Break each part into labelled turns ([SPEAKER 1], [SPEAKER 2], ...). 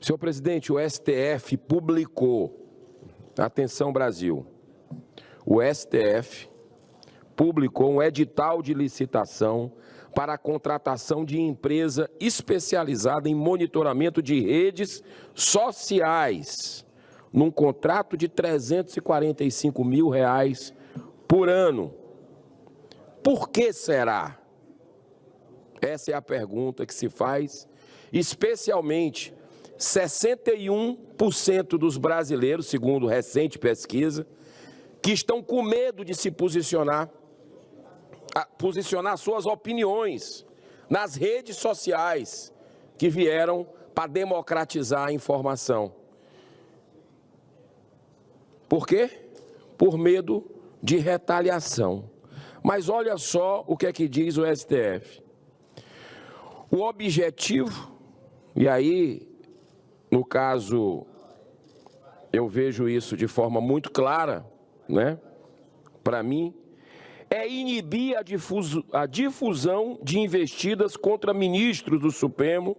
[SPEAKER 1] Senhor presidente, o STF publicou, atenção Brasil, o STF publicou um edital de licitação para a contratação de empresa especializada em monitoramento de redes sociais, num contrato de R$ 345 mil por ano. Por que será? Essa é a pergunta que se faz, especialmente 61% dos brasileiros, segundo recente pesquisa, que estão com medo de se posicionar suas opiniões nas redes sociais que vieram para democratizar a informação. Por quê? Por medo de retaliação. Mas olha só o que é que diz o STF. O objetivo, e aí, no caso, eu vejo isso de forma muito clara, né? Para mim, é inibir a difusão de investidas contra ministros do Supremo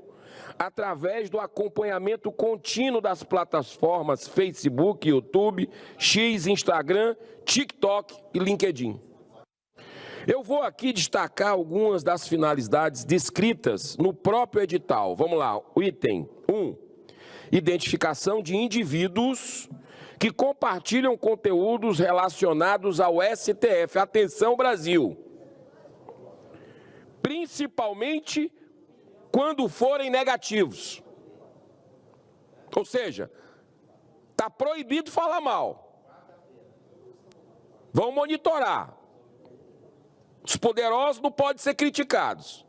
[SPEAKER 1] através do acompanhamento contínuo das plataformas Facebook, YouTube, X, Instagram, TikTok e LinkedIn. Eu vou aqui destacar algumas das finalidades descritas no próprio edital. Vamos lá, o item 1. Identificação de indivíduos que compartilham conteúdos relacionados ao STF. Atenção, Brasil! Principalmente quando forem negativos. Ou seja, está proibido falar mal. Vão monitorar. Os poderosos não podem ser criticados.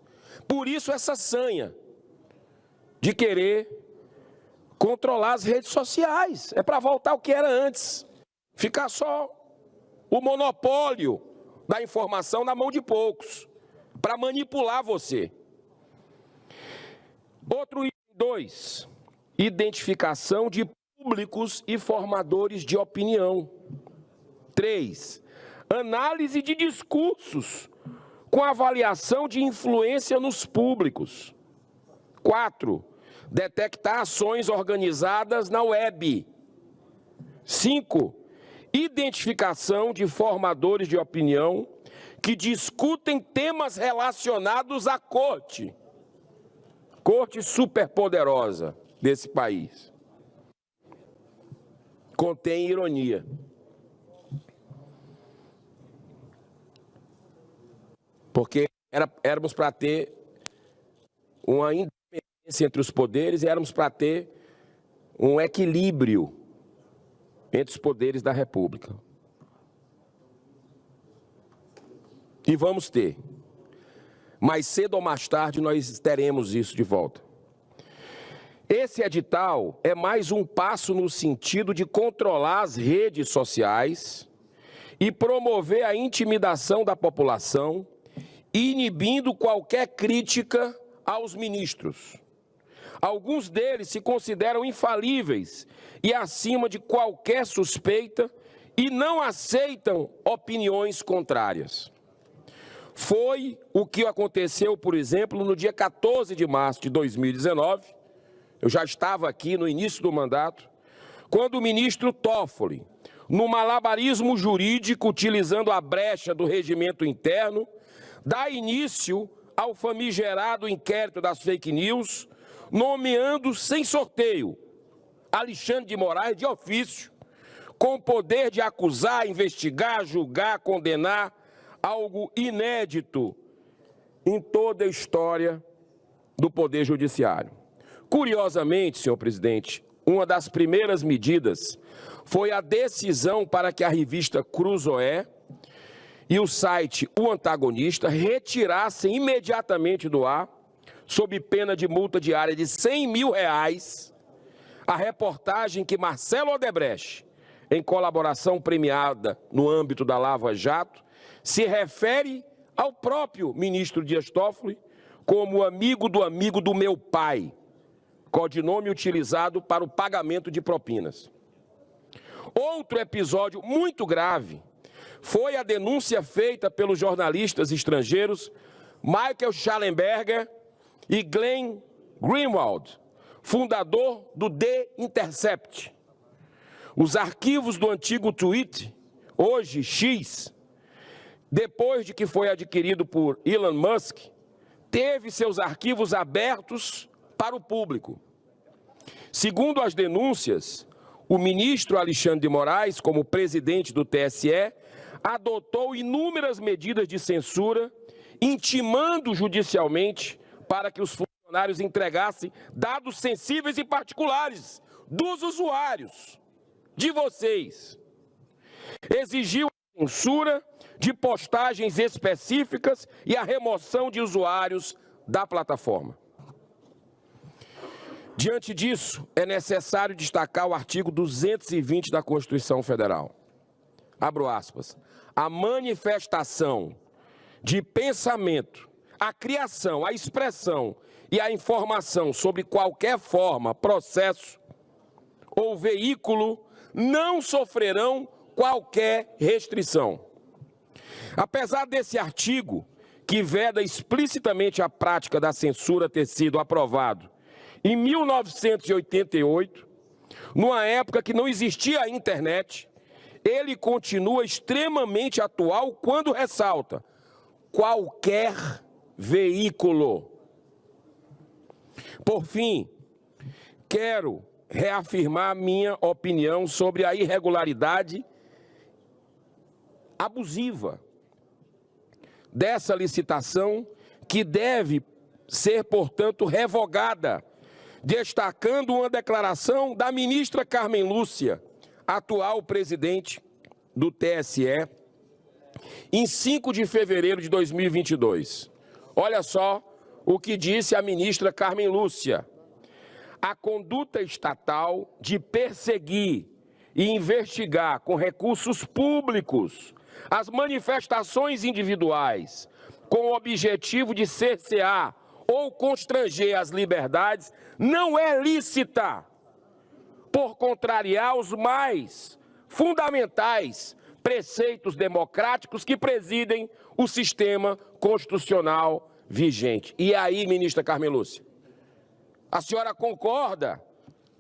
[SPEAKER 1] Por isso essa sanha de querer controlar as redes sociais. É para voltar ao que era antes. Ficar só o monopólio da informação na mão de poucos. Para manipular você. Outro item 2. Identificação de públicos e formadores de opinião. 3. Análise de discursos com avaliação de influência nos públicos. 4. Detectar ações organizadas na web. 5. Identificação de formadores de opinião que discutem temas relacionados à corte. Corte superpoderosa desse país. Contém ironia. Porque éramos para ter uma independência entre os poderes e éramos para ter um equilíbrio entre os poderes da República. E vamos ter. Mais cedo ou mais tarde nós teremos isso de volta. Esse edital é mais um passo no sentido de controlar as redes sociais e promover a intimidação da população, inibindo qualquer crítica aos ministros. Alguns deles se consideram infalíveis e acima de qualquer suspeita e não aceitam opiniões contrárias. Foi o que aconteceu, por exemplo, no dia 14 de março de 2019, eu já estava aqui no início do mandato, quando o ministro Toffoli, no malabarismo jurídico, utilizando a brecha do regimento interno, dá início ao famigerado inquérito das fake news, nomeando sem sorteio Alexandre de Moraes de ofício, com o poder de acusar, investigar, julgar, condenar, algo inédito em toda a história do Poder Judiciário. Curiosamente, senhor presidente, uma das primeiras medidas foi a decisão para que a revista Cruzoé e o site O Antagonista retirassem imediatamente do ar, sob pena de multa diária de R$100 mil, a reportagem que Marcelo Odebrecht, em colaboração premiada no âmbito da Lava Jato, se refere ao próprio ministro Dias Toffoli como amigo do meu pai, codinome utilizado para o pagamento de propinas. Outro episódio muito grave foi a denúncia feita pelos jornalistas estrangeiros Michael Schallenberger e Glenn Greenwald, fundador do The Intercept. Os arquivos do antigo Twitter, hoje X, depois de que foi adquirido por Elon Musk, teve seus arquivos abertos para o público. Segundo as denúncias, o ministro Alexandre de Moraes, como presidente do TSE, adotou inúmeras medidas de censura, intimando judicialmente para que os funcionários entregassem dados sensíveis e particulares dos usuários, de vocês. Exigiu a censura de postagens específicas e a remoção de usuários da plataforma. Diante disso, é necessário destacar o artigo 220 da Constituição Federal. Abro aspas. A manifestação de pensamento, a criação, a expressão e a informação sobre qualquer forma, processo ou veículo não sofrerão qualquer restrição. Apesar desse artigo, que veda explicitamente a prática da censura ter sido aprovado em 1988, numa época que não existia a internet, ele continua extremamente atual quando ressalta qualquer veículo. Por fim, quero reafirmar minha opinião sobre a irregularidade abusiva dessa licitação, que deve ser, portanto, revogada, destacando uma declaração da ministra Carmen Lúcia, atual presidente do TSE, em 5 de fevereiro de 2022. Olha só o que disse a ministra Carmen Lúcia. A conduta estatal de perseguir e investigar com recursos públicos as manifestações individuais com o objetivo de cercear ou constranger as liberdades não é lícita, por contrariar os mais fundamentais preceitos democráticos que presidem o sistema constitucional vigente. E aí, ministra Carmen Lúcia, a senhora concorda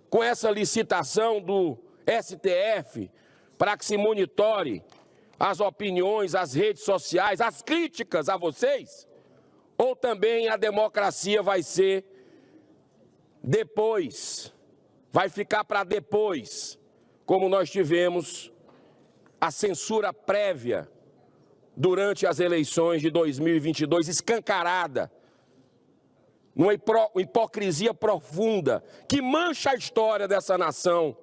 [SPEAKER 1] com essa licitação do STF para que se monitore as opiniões, as redes sociais, as críticas a vocês? Ou também a democracia vai ser depois, vai ficar para depois, como nós tivemos a censura prévia durante as eleições de 2022, escancarada, uma hipocrisia profunda que mancha a história dessa nação